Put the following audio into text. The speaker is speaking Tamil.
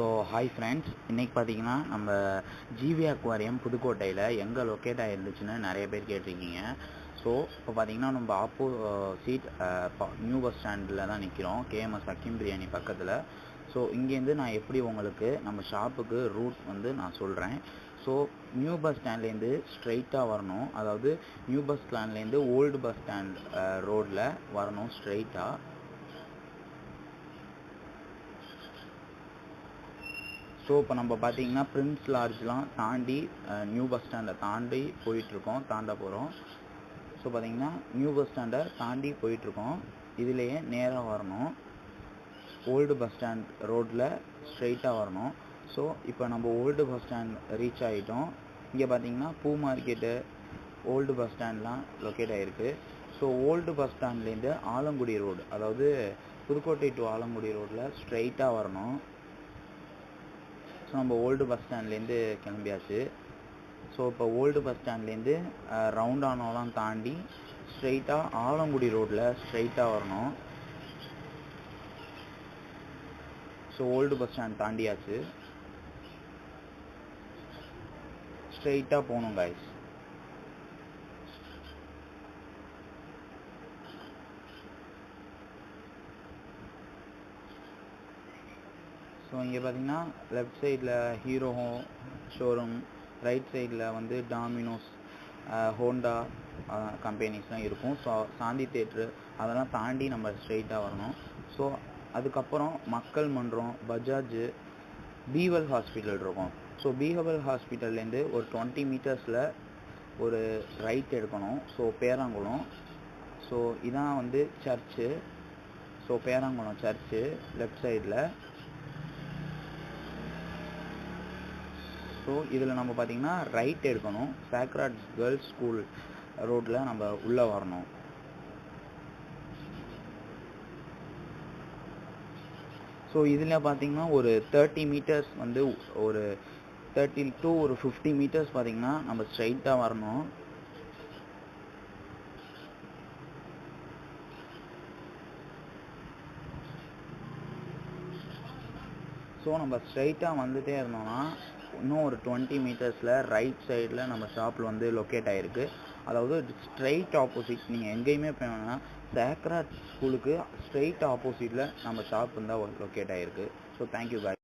ஸோ ஹாய் ஃப்ரெண்ட்ஸ், இன்றைக்கி பார்த்தீங்கன்னா நம்ம ஜிவி அக்வாரியம் புதுக்கோட்டையில் எங்கே லொக்கேட் ஆகிருந்துச்சுன்னு நிறைய பேர் கேட்டிருக்கீங்க. ஸோ இப்போ பார்த்தீங்கன்னா நம்ம ஆப்போசிட் நியூ பஸ் ஸ்டாண்டில் தான் நிற்கிறோம், கேஎம்எஸ் அக்கீம் பிரியாணி பக்கத்தில். ஸோ இங்கேருந்து நான் எப்படி உங்களுக்கு நம்ம ஷாப்புக்கு ரூட் வந்து நான் சொல்கிறேன். ஸோ நியூ பஸ் ஸ்டாண்ட்லேருந்து ஸ்ட்ரைட்டாக வரணும், அதாவது நியூ பஸ் ஸ்டாண்ட்லேருந்து ஓல்டு பஸ் ஸ்டாண்ட் ரோடில் வரணும் ஸ்ட்ரைட்டாக. ஸோ இப்போ நம்ம பார்த்தீங்கன்னா பிரின்ஸ் லாட்ஜ்லாம் தாண்டி நியூ பஸ் ஸ்டாண்டை தாண்டி போயிட்டுருக்கோம், தாண்ட போகிறோம். ஸோ பார்த்தீங்கன்னா நியூ பஸ் ஸ்டாண்டை தாண்டி போயிட்டுருக்கோம். இதுலேயே நேராக வரணும், ஓல்டு பஸ் ஸ்டாண்ட் ரோட்டில் ஸ்ட்ரெயிட்டாக வரணும். ஸோ இப்போ நம்ம ஓல்டு பஸ் ஸ்டாண்ட் ரீச் ஆகிட்டோம். இங்கே பார்த்தீங்கன்னா பூ மார்க்கெட்டு, ஓல்டு பஸ் ஸ்டாண்ட்லாம் லொக்கேட் ஆகிருக்கு. ஸோ ஓல்டு பஸ் ஸ்டாண்ட்லேருந்து ஆலங்குடி ரோடு, அதாவது புதுக்கோட்டை டு ஆலங்குடி ரோட்டில் ஸ்ட்ரெயிட்டாக வரணும். ஸோ நம்ம ஓல்டு பஸ் ஸ்டாண்ட்லேருந்து கிளம்பியாச்சு. ஸோ இப்போ ஓல்டு பஸ் ஸ்டாண்ட்லேருந்து ரவுண்டானோலாம் தாண்டி ஸ்ட்ரெயிட்டாக ஆலங்குடி ரோட்டில் ஸ்ட்ரெயிட்டாக வரணும். ஸோ ஓல்டு பஸ் ஸ்டாண்ட் தாண்டியாச்சு, ஸ்ட்ரெயிட்டாக போகணும் கைஸ். ஸோ இங்கே பார்த்தீங்கன்னா லெஃப்ட் சைடில் ஹீரோ ஷோரூம், ரைட் சைடில் வந்து டாமினோஸ், ஹோண்டா கம்பெனிஸ்லாம் இருக்கும். ஸோ சாந்தி தேட்ரு அதெல்லாம் தாண்டி நம்ம ஸ்ட்ரெயிட்டாக வரணும். ஸோ அதுக்கப்புறம் மக்கள் மன்றம், பஜாஜ், பீவல் ஹாஸ்பிட்டல் இருக்கும். ஸோ பீவல் ஹாஸ்பிட்டல்லேருந்து ஒரு 20 மீட்டர்ஸில் ஒரு ரைட் எடுக்கணும். ஸோ பேராங்குளம். ஸோ இதான் வந்து சர்ச்சு. ஸோ பேராங்குளம் சர்ச்சு லெஃப்ட் சைடில். ஸோ இதில் நம்ம பார்த்திங்கன்னா ரைட் எடுக்கணும், சேக்ரட் கேர்ள்ஸ் ஸ்கூல் ரோட்டில் நம்ம உள்ளே வரணும். ஸோ இதில் பார்த்திங்கன்னா ஒரு 30 மீட்டர்ஸ் வந்து ஒரு 30 to ஒரு 50 மீட்டர்ஸ் பார்த்திங்கன்னா நம்ம ஸ்ட்ரைட்டாக வரணும். ஸோ நம்ம ஸ்ட்ரைட்டாக வந்துகிட்டே இருந்தோம்னா இன்னும் ஒரு 20 மீட்டர்ஸில் ரைட் சைடில் நம்ம ஷாப்பில் வந்து லொக்கேட் ஆகிருக்கு. அதாவது ஸ்ட்ரைட் ஆப்போசிட், நீங்கள் எங்கேயுமே போனோன்னா சேக்ரட் ஸ்கூலுக்கு ஸ்ட்ரைட் ஆப்போசிட்டில் நம்ம ஷாப் வந்து லொக்கேட் ஆகிருக்கு. So thank you bye.